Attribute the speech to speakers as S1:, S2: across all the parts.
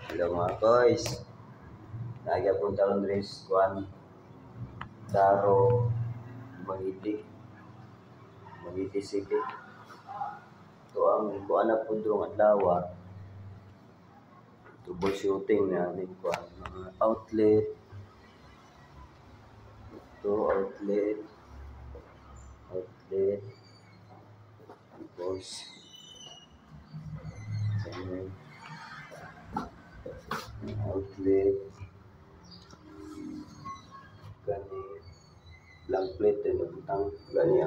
S1: Hello mga guys. Nagyapon taon res kuan Daro Magiti City. Ito ang kuan na po doong adlaw. Tubol shooting na ni kuan mga outlet. Ito outlet. Tapos outlet gani blank plate na butang gani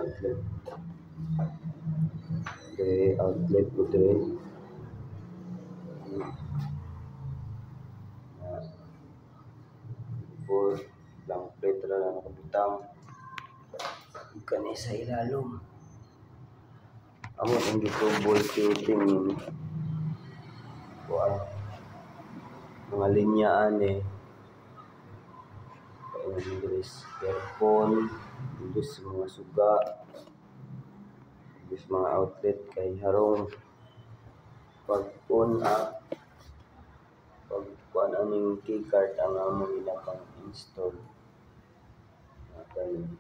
S1: outlet po din for blank plate na nakabutang gani sa ilalom amo ang gitubol shooting kuan mga linyaan English earphone, English mga suga, English mga outlet kay harong pagkuan aning keycard ang among ilapang install natin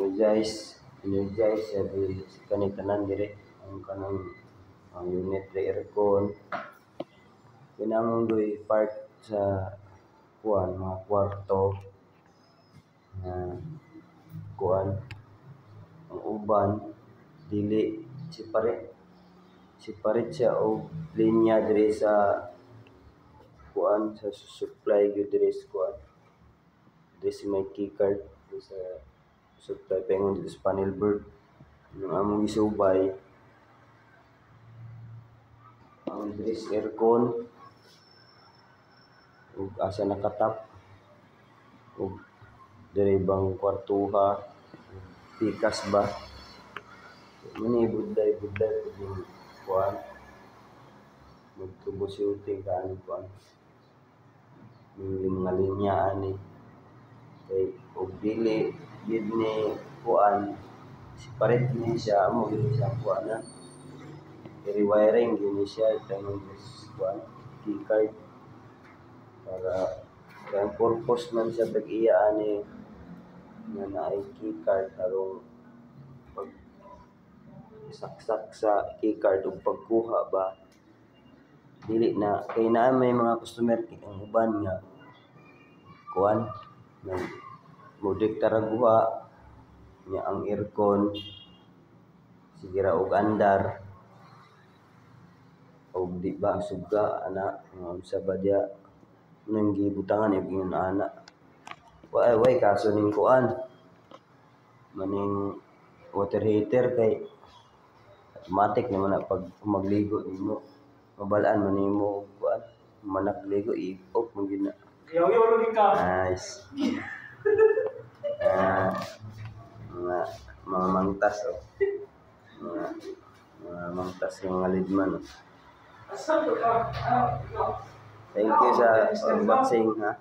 S1: energize sa kanang dire ang kanang unit re aircon kinamong doy part sa kuan mga kwarto na kuan ang uban dili separate siya o linya dire sa kuan sa supply gyud dire sa kuan dire sa may keycard dire sa supply pengon dito sa panel board yung among isubay ang dire sa aircon ug asa nakatap ug dire bang kwartuha pikas ba muni budlay yung kuan magtubo shooting kan kuan yung mga linya kay ug dili gid ni kuan separate ni siya amo gid siya kuan na rewiring gid ni siya tanong kuan keycard para kaya purpose man siya tag-iya nga naay keycard arong pag saksak sa keycard ug pagkuha ba dili na kay naa may mga customer ang uban nga kuan nang mudik taraguha nya ang aircon sigira og andar og di ba suga ana unsa ba dia nang gibutangan yung ana way kaso ning kuan maning water heater kay automatic naman na pag magligo nimo mabalaan man nimo kuan managligo i-off mo gina nice mga mangtas mga mangtas ng mga lidman thank you sa unboxing ha.